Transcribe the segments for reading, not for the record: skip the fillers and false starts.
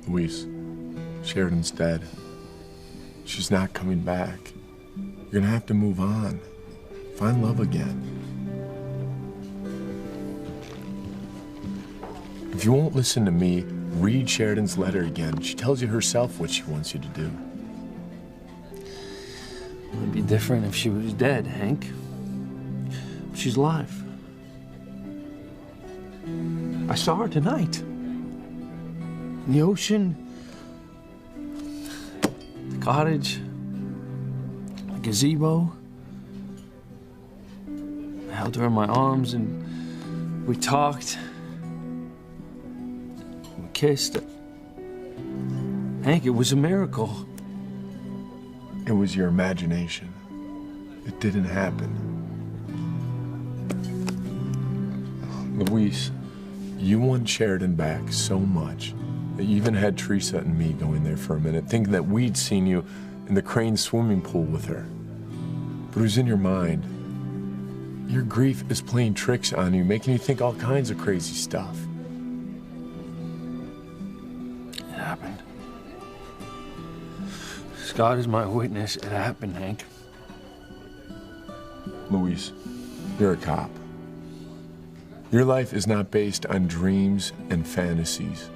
Louise, Sheridan's dead. She's not coming back. You're gonna have to move on. Find love again. If you won't listen to me, read Sheridan's letter again. She tells you herself what she wants you to do. It'd be different if she was dead, Hank. She's alive. I saw her tonight. In the ocean, the cottage, the gazebo. I held her in my arms and we talked. We kissed. Hank, it was a miracle. It was your imagination. It didn't happen. Louise, you want Sheridan back so much that you even had Teresa and me going there for a minute, thinking that we'd seen you in the Crane swimming pool with her. But it was in your mind. Your grief is playing tricks on you, making you think all kinds of crazy stuff. It happened. God is my witness. It happened, Hank. Louise, you're a cop. Your life is not based on dreams and fantasies.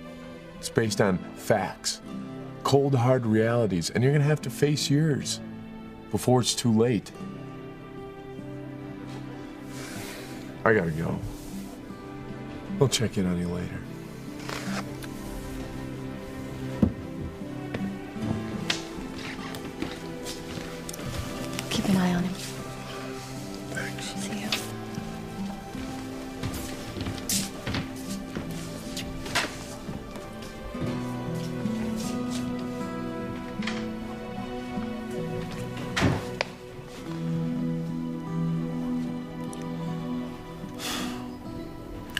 It's based on facts, cold, hard realities, and you're gonna have to face yours before it's too late. I gotta go. We'll check in on you later. Keep an eye on him. Thanks. See you.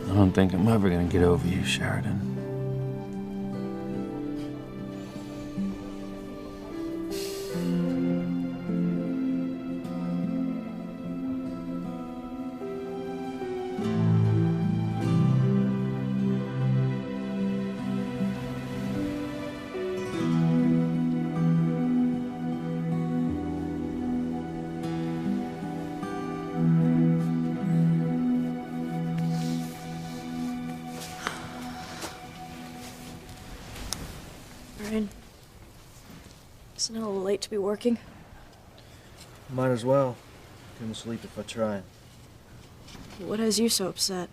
I don't think I'm ever gonna get over you, Sheridan. Isn't it a little late to be working? Might as well. Couldn't sleep if I tried. What has you so upset?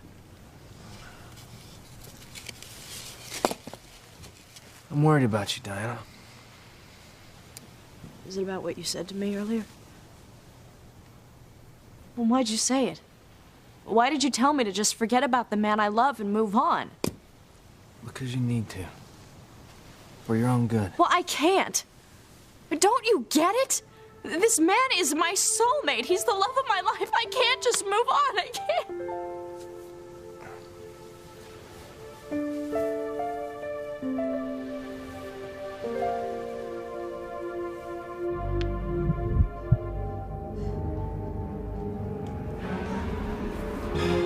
I'm worried about you, Diana. Is it about what you said to me earlier? Well, why'd you say it? Why did you tell me to just forget about the man I love and move on? Because you need to. For your own good. Well, I can't. Don't you get it? This man is my soulmate. He's the love of my life. I can't just move on. I can't.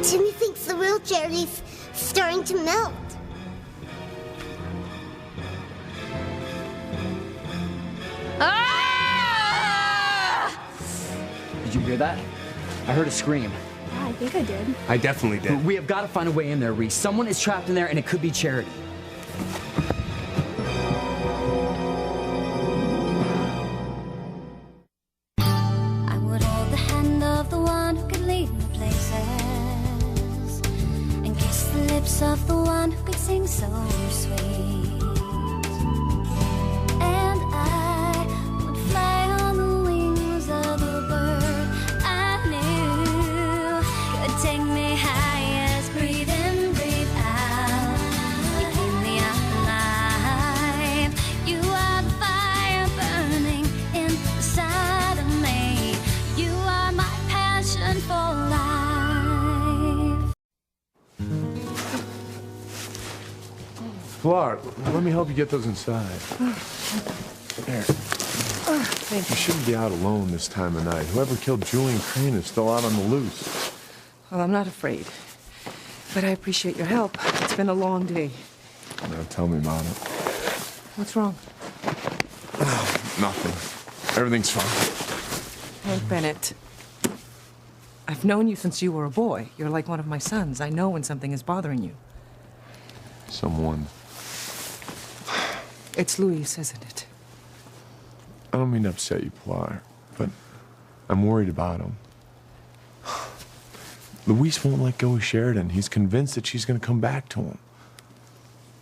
Timmy thinks the real Charity's starting to melt. Did you hear that? I heard a scream. Yeah, I think I did. I definitely did. We have got to find a way in there, Reese. Someone is trapped in there, and it could be Charity. I would hold the hand of the one who could lead me places, and kiss the lips of the one who could sing so sweet. And I would fly on the wings of the bird I knew could take me high as breathe in, breathe out. You keep me alive. You are the fire burning inside of me. You are my passion for life. Clark, let me help you get those inside. There. Thank You shouldn't be out alone this time of night. Whoever killed Julian Crane is still out on the loose. Well, I'm not afraid. But I appreciate your help. It's been a long day. Now tell me about it. What's wrong? Nothing. Everything's fine. Hank Bennett. I've known you since you were a boy. You're like one of my sons. I know when something is bothering you. Someone. It's Luis, isn't it? I don't mean to upset you, Pilar, but I'm worried about him. Luis won't let go of Sheridan. He's convinced that she's going to come back to him.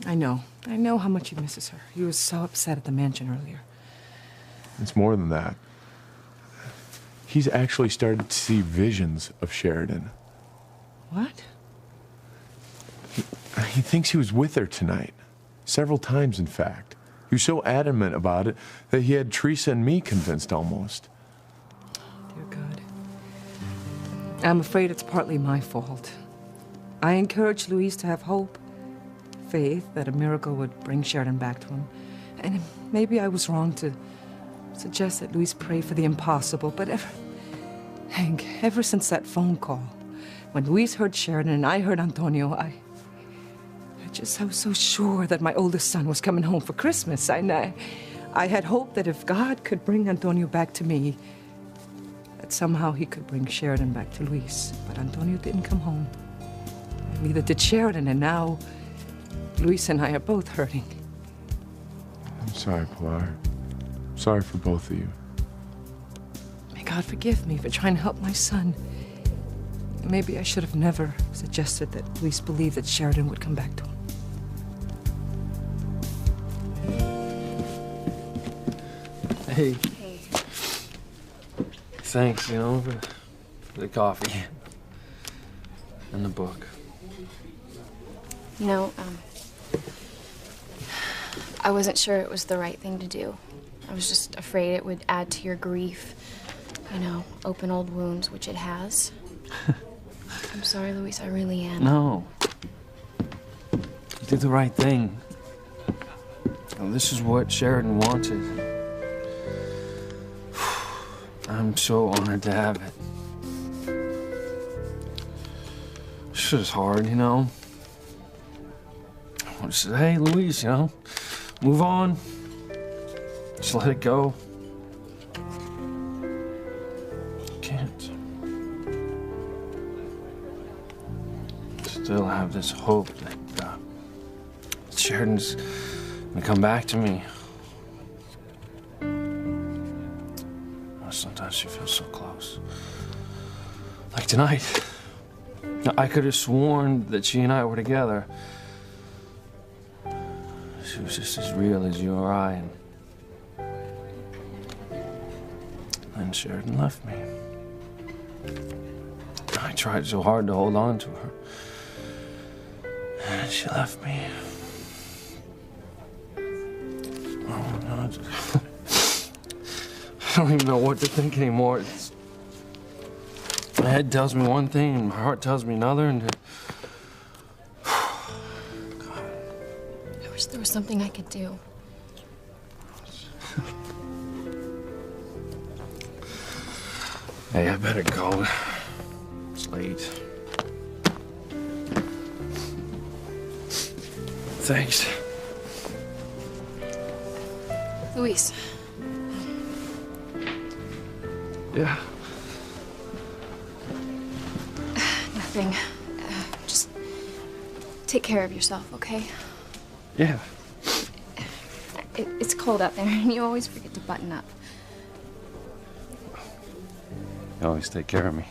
I know. I know how much he misses her. He was so upset at the mansion earlier. It's more than that. He's actually started to see visions of Sheridan. What? He thinks he was with her tonight. Several times, in fact. He was so adamant about it that he had Teresa and me convinced almost. Dear God. I'm afraid it's partly my fault. I encouraged Luis to have hope, faith that a miracle would bring Sheridan back to him. And maybe I was wrong to suggest that Luis pray for the impossible, but Hank, ever since that phone call, when Luis heard Sheridan and I heard Antonio, I was so sure that my oldest son was coming home for Christmas. I had hoped that if God could bring Antonio back to me, that somehow he could bring Sheridan back to Luis. But Antonio didn't come home. And neither did Sheridan, and now Luis and I are both hurting. I'm sorry, Pilar. I'm sorry for both of you. May God forgive me for trying to help my son. Maybe I should have never suggested that Luis believed that Sheridan would come back to him. Hey. Thanks, for the coffee. And the book. You know, I wasn't sure it was the right thing to do. I was just afraid it would add to your grief. Open old wounds, which it has. I'm sorry, Luis, I really am. No. You did the right thing. This is what Sheridan wanted. I'm so honored to have it. This is hard, I want to say, hey, Luis, move on. Just let it go. Can't. Still have this hope that Sheridan's gonna come back to me. Sometimes she feels so close. Like tonight. I could have sworn that she and I were together. She was just as real as you or I. And Sheridan left me. I tried so hard to hold on to her. And she left me. Oh, no. I don't even know what to think anymore. My head tells me one thing, and my heart tells me another, and... I wish there was something I could do. Hey, I better go. It's late. Thanks. Luis. Yeah. Nothing. Just take care of yourself, okay? Yeah. It's cold out there, and you always forget to button up. You always take care of me.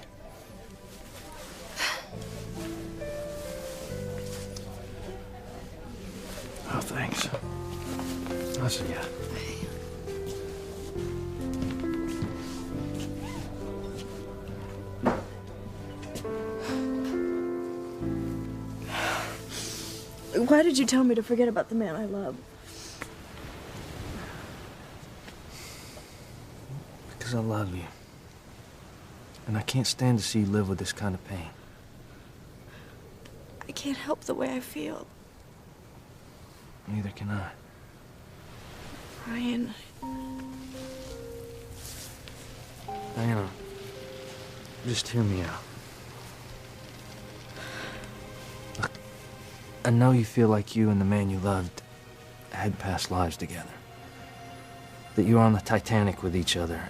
Oh, thanks. I'll see ya. Why did you tell me to forget about the man I love? Because I love you. And I can't stand to see you live with this kind of pain. I can't help the way I feel. Neither can I. Ryan. Diana, just hear me out. Look, I know you feel like you and the man you loved had past lives together. That you were on the Titanic with each other.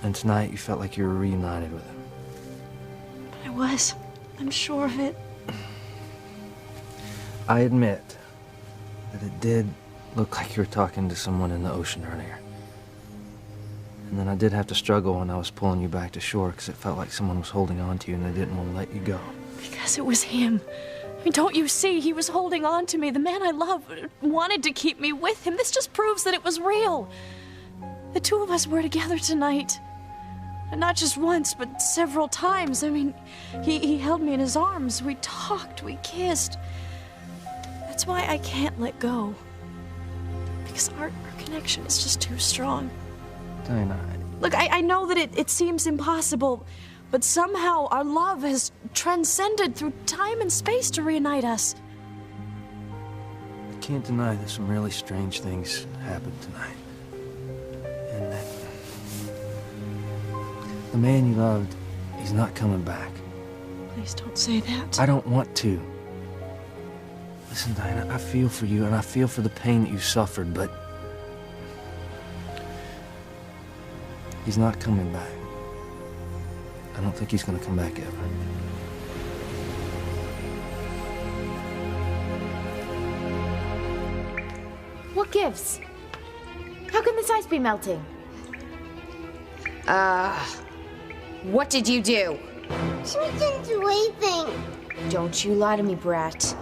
And tonight you felt like you were reunited with him. I was. I'm sure of it. I admit that it did look like you were talking to someone in the ocean earlier. And then I did have to struggle when I was pulling you back to shore because it felt like someone was holding on to you and they didn't want to let you go. Because it was him. I mean, don't you see? He was holding on to me. The man I love wanted to keep me with him. This just proves that it was real. The two of us were together tonight. And not just once, but several times. I mean, he held me in his arms. We talked, we kissed. That's why I can't let go. Because our connection is just too strong. Diana, Look, I know that it seems impossible, but somehow our love has transcended through time and space to reunite us. I can't deny that some really strange things happened tonight. And that the man you loved, he's not coming back. Please don't say that. I don't want to. Listen, Diana, I feel for you and I feel for the pain that you suffered, but he's not coming back. I don't think he's gonna come back ever. What gives? How can this ice be melting? What did you do? Timmy didn't do anything. Don't you lie to me, Brat.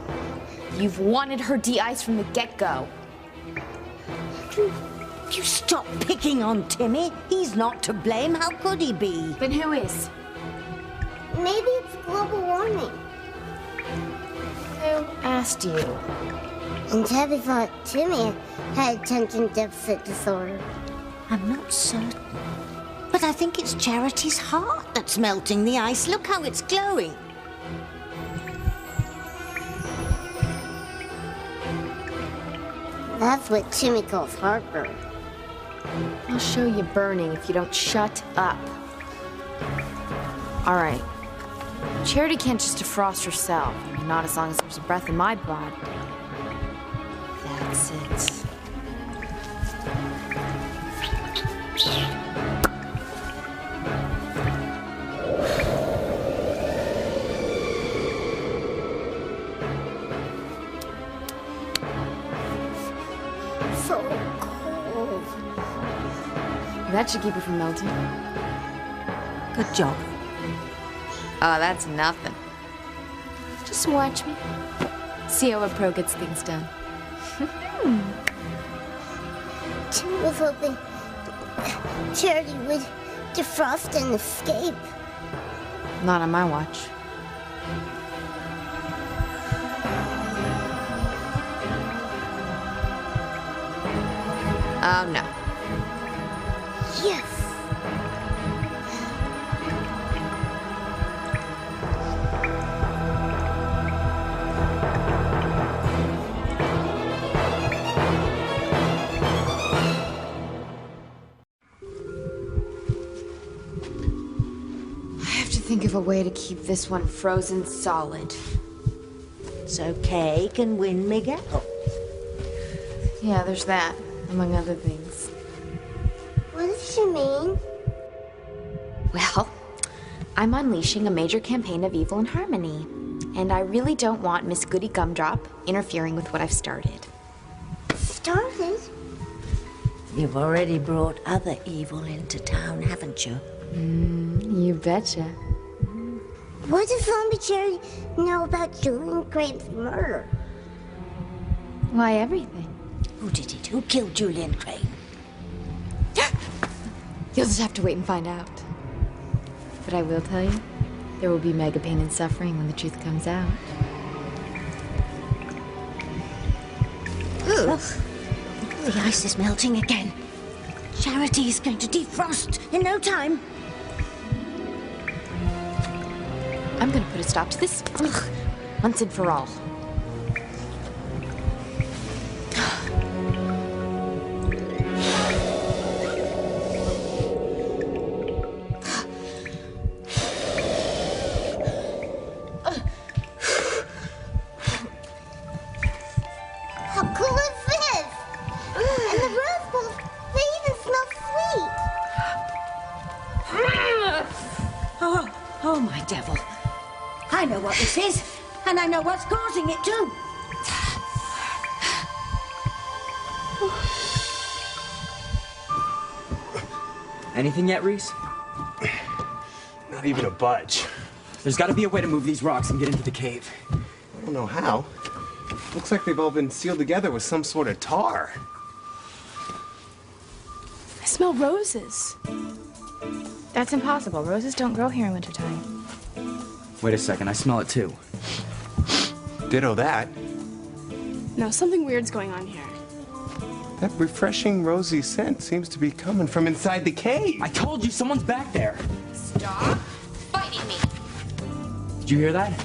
You've wanted her de-iced from the get-go. You stop picking on Timmy. He's not to blame. How could he be? Then who is? Maybe it's global warming. Who asked you? And Tabby thought Timmy had attention deficit disorder. I'm not certain. But I think it's Charity's heart that's melting the ice. Look how it's glowing. That's what Timmy calls heartburn. I'll show you burning if you don't shut up. All right. Charity can't just defrost herself. I mean, not as long as there's a breath in my blood. That's it. So cold. That should keep it from melting. Good job. Oh, that's nothing. Just watch me. See how a pro gets things done. Timmy was hoping Charity would defrost and escape. Not on my watch. Oh, no. Yes. I have to think of a way to keep this one frozen solid. So Kay can win Miguel. Yeah, there's that, among other things. What does she mean? Well, I'm unleashing a major campaign of evil and harmony. And I really don't want Miss Goody Gumdrop interfering with what I've started. Started? You've already brought other evil into town, haven't you? You betcha. What does Zombie Charity know about Julian Crane's murder? Why, everything. Who did it? Who killed Julian Crane? You'll just have to wait and find out. But I will tell you, there will be mega pain and suffering when the truth comes out. Ugh. The ice is melting again. Charity is going to defrost in no time. I'm gonna put a stop to this once and for all. How cool is this? And the rose balls, they even smell sweet. Oh, my devil. I know what this is, and I know what's causing it too. Anything yet, Reese? Not even a budge. There's got to be a way to move these rocks and get into the cave. I don't know how. Looks like they've all been sealed together with some sort of tar. I smell roses. That's impossible. Roses don't grow here in wintertime. Wait a second, I smell it too. Ditto that. No, something weird's going on here. That refreshing rosy scent seems to be coming from inside the cave. I told you, someone's back there. Stop fighting me. Did you hear that?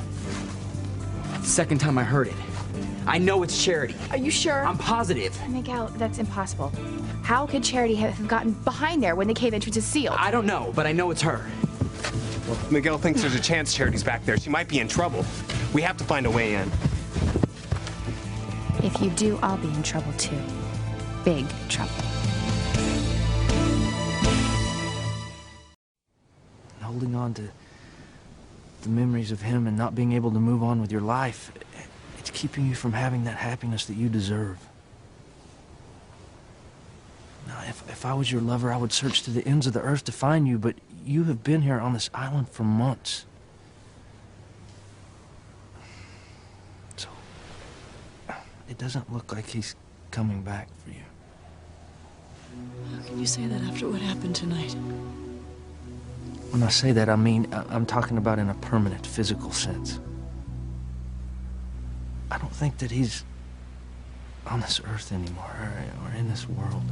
Second time I heard it. I know it's Charity. Are you sure? I'm positive. Miguel, that's impossible. How could Charity have gotten behind there when the cave entrance is sealed? I don't know, but I know it's her. Well, if Miguel thinks there's a chance Charity's back there, she might be in trouble. We have to find a way in. If you do, I'll be in trouble too. Big trouble. Holding on to the memories of him and not being able to move on with your life, it's keeping you from having that happiness that you deserve. Now, if I was your lover, I would search to the ends of the earth to find you, but you have been here on this island for months. So, it doesn't look like he's coming back for you. How can you say that after what happened tonight? When I say that, I mean, I'm talking about in a permanent, physical sense. I don't think that he's on this earth anymore, or in this world.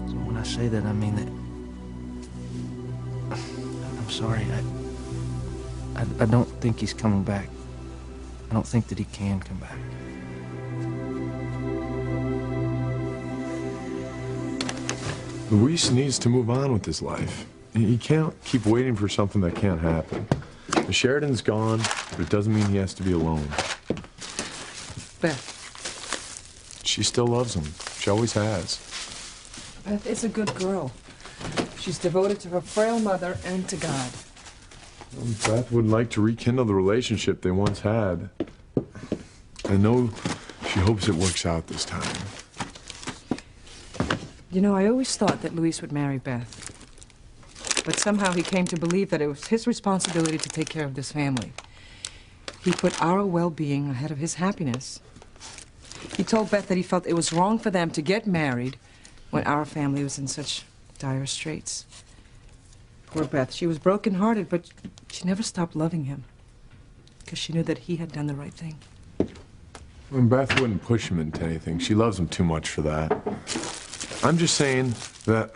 So when I say that, I mean that... I'm sorry, I don't think he's coming back. I don't think that he can come back. Luis needs to move on with his life. He can't keep waiting for something that can't happen. The Sheridan's gone, but it doesn't mean he has to be alone. Beth. She still loves him. She always has. Beth is a good girl. She's devoted to her frail mother and to God. Beth would like to rekindle the relationship they once had. I know she hopes it works out this time. You know, I always thought that Luis would marry Beth. But somehow he came to believe that it was his responsibility to take care of this family. He put our well-being ahead of his happiness. He told Beth that he felt it was wrong for them to get married when our family was in such dire straits. Poor Beth. She was broken-hearted, but she never stopped loving him because she knew that he had done the right thing. And Beth wouldn't push him into anything. She loves him too much for that. I'm just saying that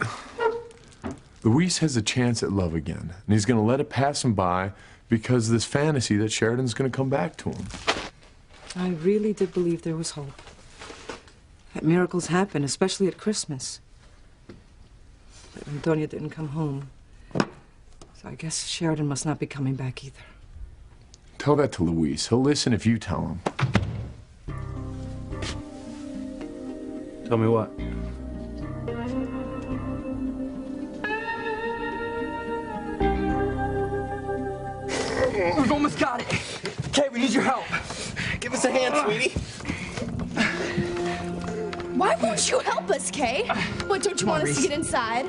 Luis has a chance at love again, and he's going to let it pass him by because of this fantasy that Sheridan's going to come back to him. I really did believe there was hope. That miracles happen, especially at Christmas. But Antonia didn't come home. So I guess Sheridan must not be coming back either. Tell that to Luis. He'll listen if you tell him. Tell me what? We've almost got it. Okay, we need your help. Give us a hand, sweetie. Why won't you help us, Kay? What, don't you want us to get inside?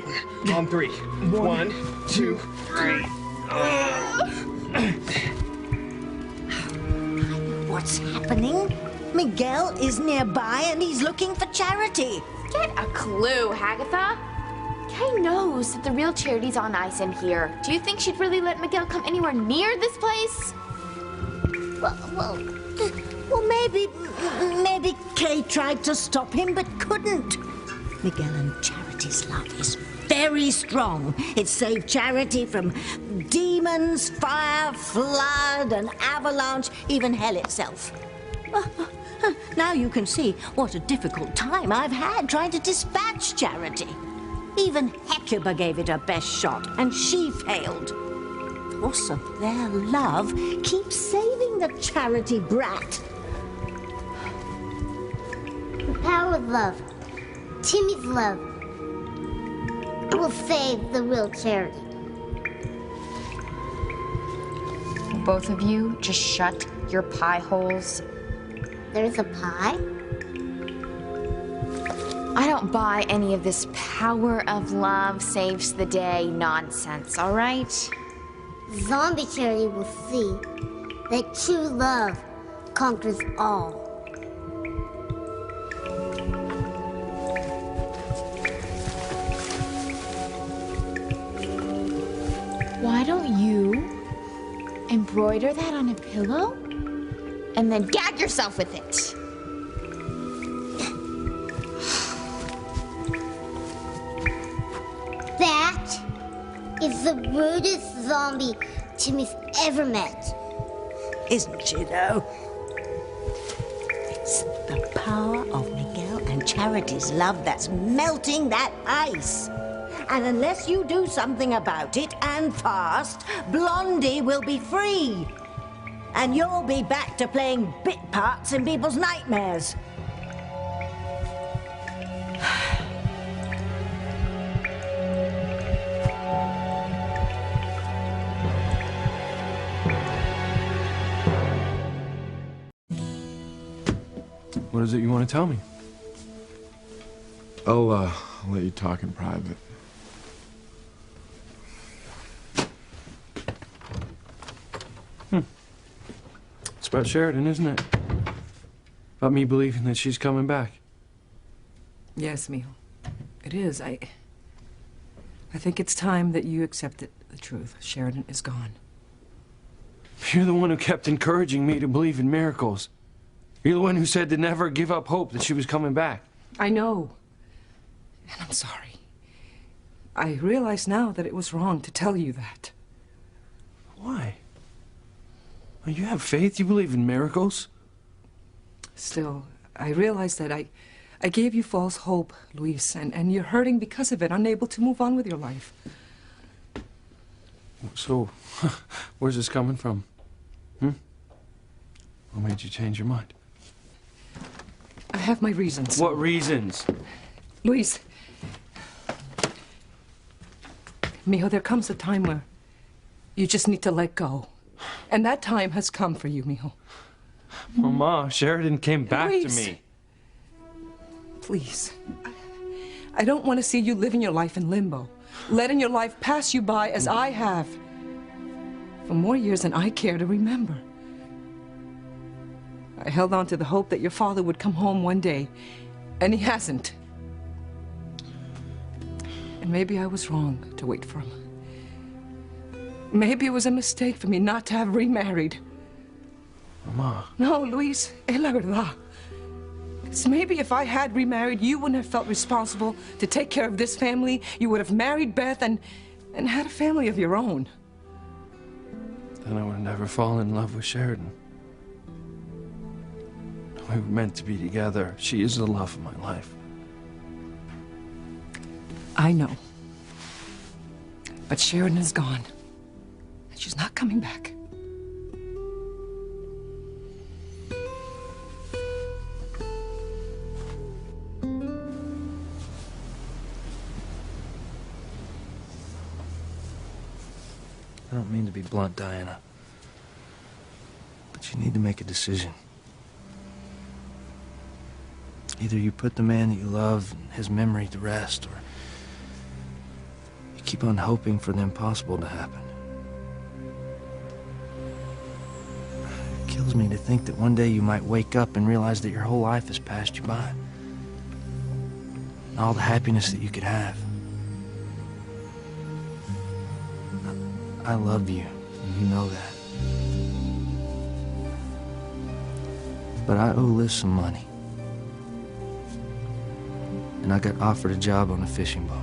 On three. 1, 2, 3. What's happening? Miguel is nearby and he's looking for Charity. Get a clue, Hagatha. Kay knows that the real Charity's on ice in here. Do you think she'd really let Miguel come anywhere near this place? Well, maybe Kay tried to stop him but couldn't. Miguel and Charity's love is very strong. It saved Charity from demons, fire, flood, an avalanche, even hell itself. Now you can see what a difficult time I've had trying to dispatch Charity. Even Hecuba gave it her best shot, and she failed. The force of their love keeps saving the Charity brat. power of love, Timmy's love, will save the real Charity. Both of you, just shut your pie holes. There's a pie? I don't buy any of this power of love saves the day nonsense, all right? Zombie Charity will see that true love conquers all. Why don't you embroider that on a pillow and then gag yourself with it? That is the rudest zombie Timmy's ever met. Isn't she, though? It's the power of Miguel and Charity's love that's melting that ice. And unless you do something about it, and fast, Blondie will be free. And you'll be back to playing bit parts in people's nightmares. What is it you want to tell me? I'll let you talk in private. It's about Sheridan, isn't it? About me believing that she's coming back. Yes, Mijo. It is. I think it's time that you accepted the truth. Sheridan is gone. You're the one who kept encouraging me to believe in miracles. You're the one who said to never give up hope that she was coming back. I know. And I'm sorry. I realize now that it was wrong to tell you that. Why? Oh, you have faith? You believe in miracles? Still, I realize that I gave you false hope, Luis, and you're hurting because of it, unable to move on with your life. So, where's this coming from? What made you change your mind? I have my reasons. What reasons? Luis. Mijo, there comes a time where you just need to let go. And that time has come for you, Mijo. Mama, Sheridan came back Luis. to me. Please. I don't want to see you living your life in limbo, letting your life pass you by as I have for more years than I care to remember. I held on to the hope that your father would come home one day, and he hasn't. And maybe I was wrong to wait for him. Maybe it was a mistake for me not to have remarried. Mama. No, Luis, es la verdad. 'Cause maybe if I had remarried, you wouldn't have felt responsible to take care of this family. You would have married Beth and had a family of your own. Then I would have never fallen in love with Sheridan. We were meant to be together. She is the love of my life. I know. But Sheridan is gone. And she's not coming back. I don't mean to be blunt, Diana, but you need to make a decision. Either you put the man that you love and his memory to rest, or you keep on hoping for the impossible to happen. It kills me to think that one day you might wake up and realize that your whole life has passed you by. And all the happiness that you could have. I love you, and you know that. But I owe Liz some money. And I got offered a job on a fishing boat.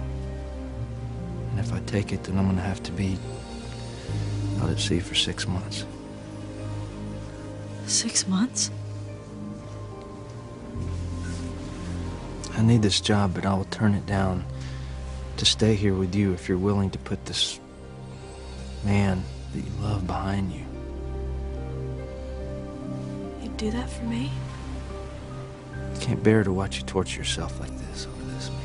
And if I take it, then I'm gonna have to be out at sea for 6 months. 6 months? I need this job, but I will turn it down to stay here with you if you're willing to put this man that you love behind you. You'd do that for me? Can't bear to watch you torture yourself like this over this, man.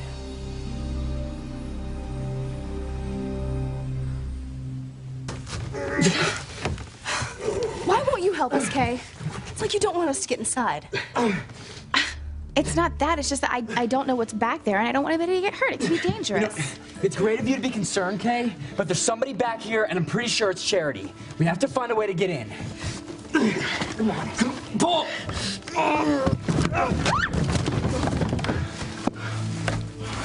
Why won't you help us, Kay? It's like you don't want us to get inside. It's not that. It's just that I don't know what's back there, and I don't want anybody to get hurt. It could be dangerous. You know, it's great of you to be concerned, Kay, but there's somebody back here, and I'm pretty sure it's Charity. We have to find a way to get in. Come on, pull!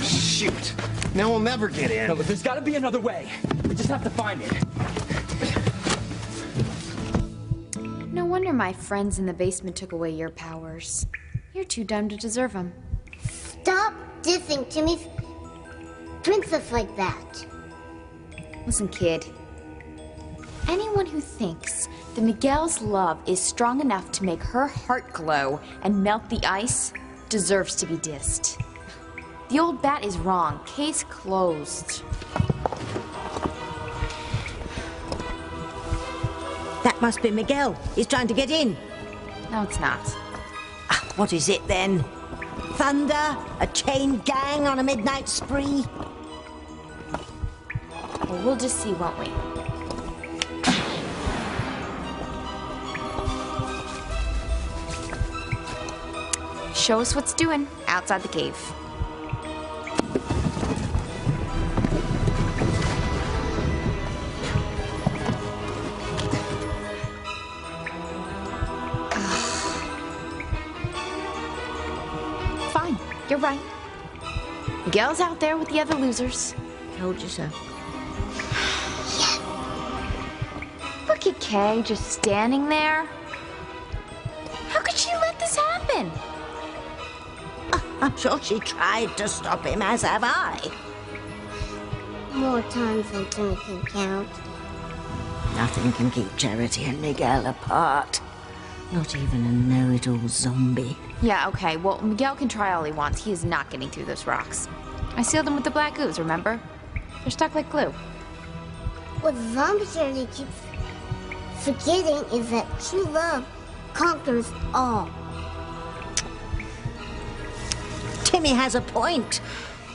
Shoot. Now we'll never get in. No, but there's got to be another way. We just have to find it. No wonder my friends in the basement took away your powers. You're too dumb to deserve them. Stop dissing Timmy's princess like that. Listen, kid. Anyone who thinks that Miguel's love is strong enough to make her heart glow and melt the ice deserves to be dissed. The old bat is wrong. Case closed. That must be Miguel. He's trying to get in. No, it's not. What is it then? Thunder? A chain gang on a midnight spree? Well, we'll just see, won't we? Show us what's doing outside the cave. Fine, you're right. Miguel's out there with the other losers. Told you so. Look at Kay just standing there. How could she let this happen? I'm sure she tried to stop him, as have I. More times than Timmy can count. Nothing can keep Charity and Miguel apart. Not even a know-it-all zombie. Yeah, okay. Well, Miguel can try all he wants. He is not getting through those rocks. I sealed them with the black ooze, remember? They're stuck like glue. What Zombie Charity keeps forgetting is that true love conquers all. Timmy has a point.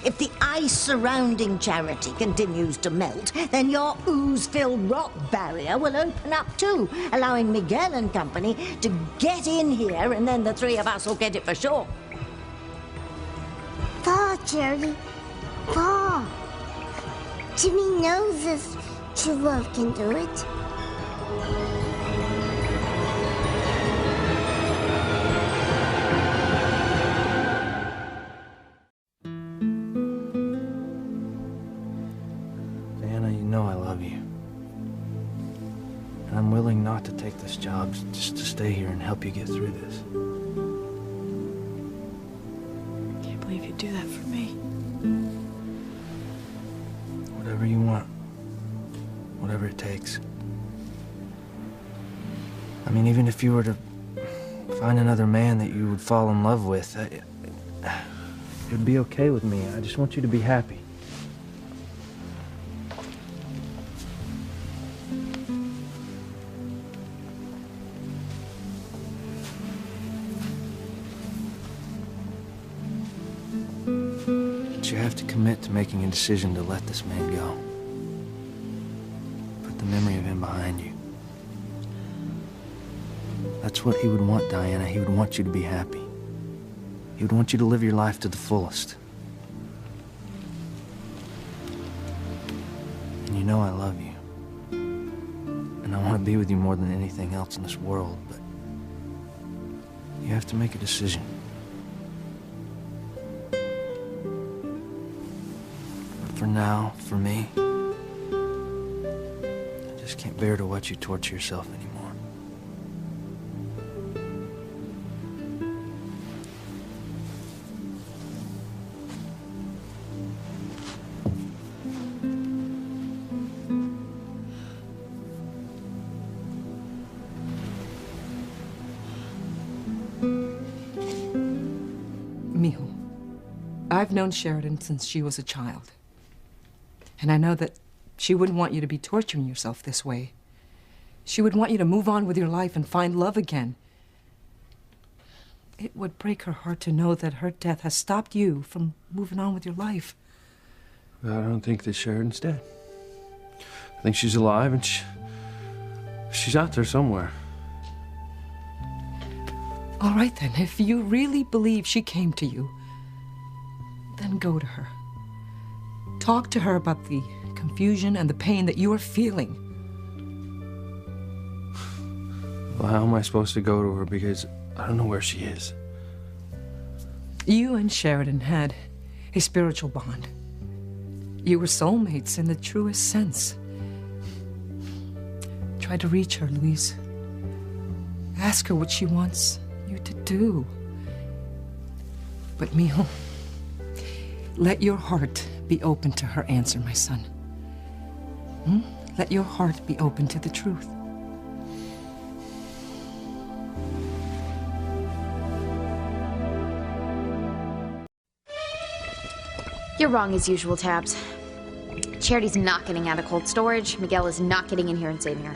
If the ice surrounding Charity continues to melt, then your ooze-filled rock barrier will open up too, allowing Miguel and company to get in here, and then the three of us will get it for sure. Fall, Charity. Fall. Timmy knows this true love can do it. I love you. And I'm willing not to take this job just to stay here and help you get through this. I can't believe you'd do that for me. Whatever you want. Whatever it takes. I mean, even if you were to find another man that you would fall in love with, it would be okay with me. I just want you to be happy. You have to commit to making a decision to let this man go. Put the memory of him behind you. That's what he would want, Diana. He would want you to be happy. He would want you to live your life to the fullest. And you know I love you. And I want to be with you more than anything else in this world, but you have to make a decision. For now, for me, I just can't bear to watch you torture yourself anymore. Mijo, I've known Sheridan since she was a child. And I know that she wouldn't want you to be torturing yourself this way. She would want you to move on with your life and find love again. It would break her heart to know that her death has stopped you from moving on with your life. I don't think that Sheridan's dead. I think she's alive and she's out there somewhere. All right then, if you really believe she came to you, then go to her. Talk to her about the confusion and the pain that you are feeling. Well, how am I supposed to go to her because I don't know where she is? You and Sheridan had a spiritual bond. You were soulmates in the truest sense. Try to reach her, Louise. Ask her what she wants you to do. But Mijo, let your heart be open to her answer, my son. Let your heart be open to the truth. You're wrong as usual, Tabs. Charity's not getting out of cold storage. Miguel is not getting in here and saving her.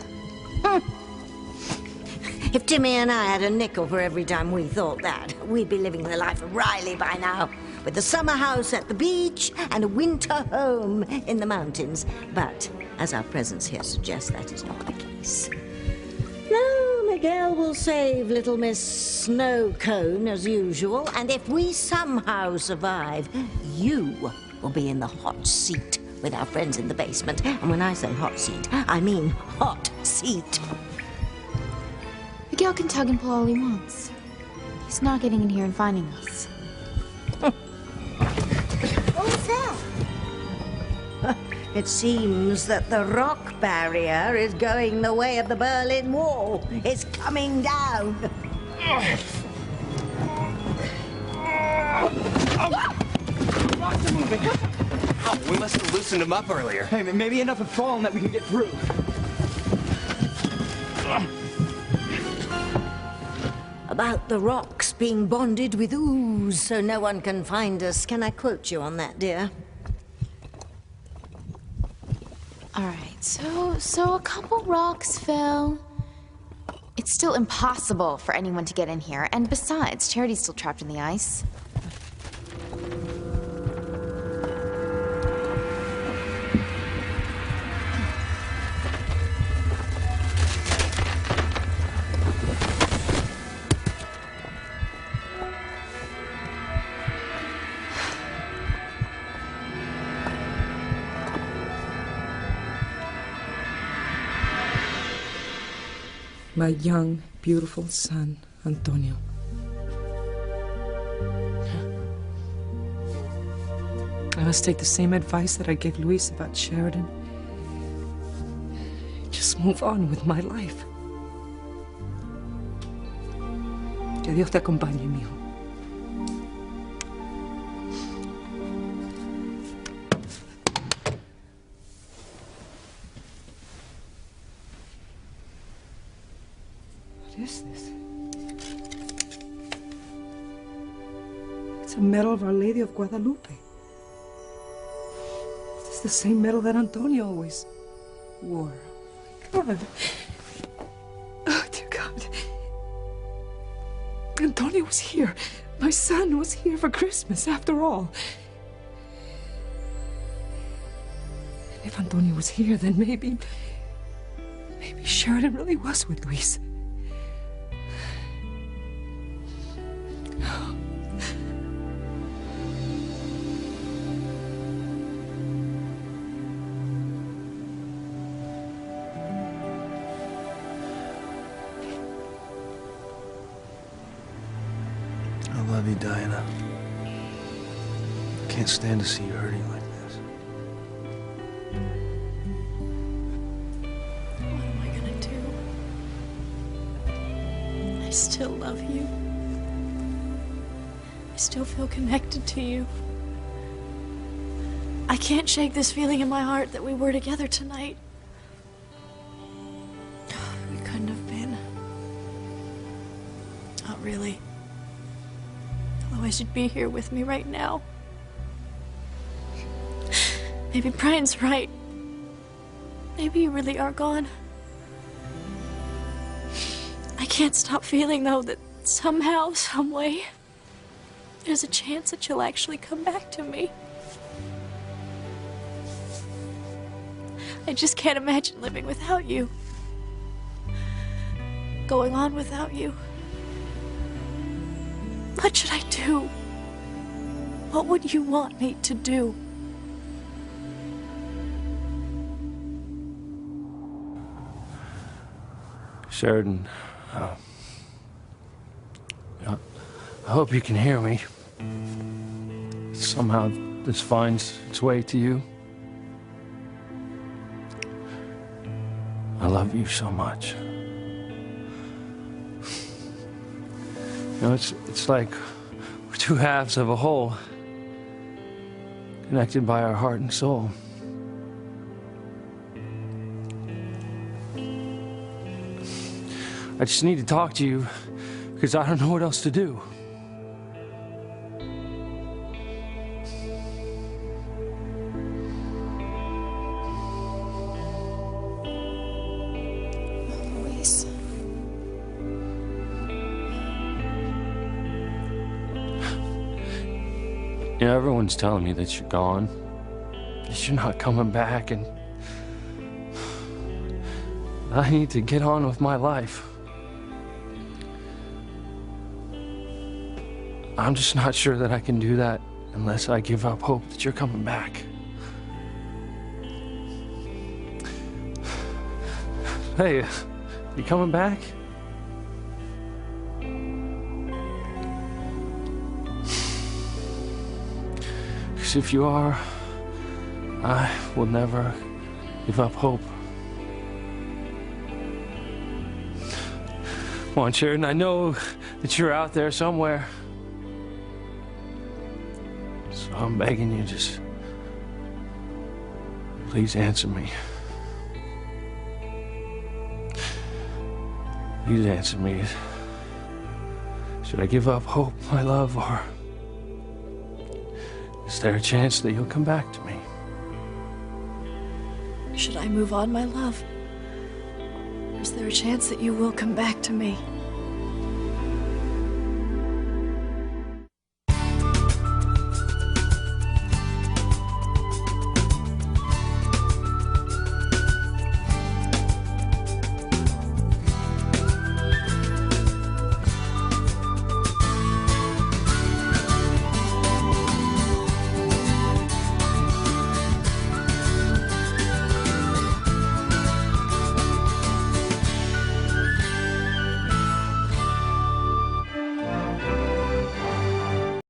If Timmy and I had a nickel for every time we thought that, we'd be living the life of Riley by now, with a summer house at the beach and a winter home in the mountains. But, as our presence here suggests, that is not the case. No, Miguel will save little Miss Snow Cone as usual, and if we somehow survive, you will be in the hot seat with our friends in the basement. And when I say hot seat, I mean hot seat. Miguel can tug and pull all he wants. He's not getting in here and finding us. What's that? It seems that the rock barrier is going the way of the Berlin Wall. It's coming down. Rocks are moving. Oh, we must have loosened him up earlier. Hey, maybe enough have fallen that we can get through. About the rocks being bonded with ooze so no one can find us. Can I quote you on that, dear? All right, so a couple rocks fell. It's still impossible for anyone to get in here, and besides, Charity's still trapped in the ice. My young, beautiful son, Antonio. I must take the same advice that I gave Luis about Sheridan. Just move on with my life. Que Dios te acompañe, mijo. What is this? It's a medal of Our Lady of Guadalupe. This is the same medal that Antonio always wore. Oh, my God. Oh, dear God. Antonio was here. My son was here for Christmas, after all. And if Antonio was here, then maybe Sheridan really was with Luis. I love you, Diana. I can't stand to see you hurting like this. What am I gonna do? I still love you. I still feel connected to you. I can't shake this feeling in my heart that we were together tonight. We couldn't have been. Not really. Otherwise you'd be here with me right now. Maybe Brian's right. Maybe you really are gone. I can't stop feeling, though, that somehow, some way, there's a chance that you'll actually come back to me. I just can't imagine living without you. Going on without you. What should I do? What would you want me to do? Sheridan, I hope you can hear me. Somehow this finds its way to you. I love you so much. You know, it's like we're two halves of a whole, connected by our heart and soul. I just need to talk to you because I don't know what else to do. Luis. You know, everyone's telling me that you're gone, that you're not coming back, and I need to get on with my life. I'm just not sure that I can do that unless I give up hope that you're coming back. Hey, you coming back? Because if you are, I will never give up hope. Come on, Sheridan, I know that you're out there somewhere. So I'm begging you, just please answer me. Please answer me. Should I give up hope, my love, or is there a chance that you'll come back to me? Should I move on, my love? Or is there a chance that you will come back to me?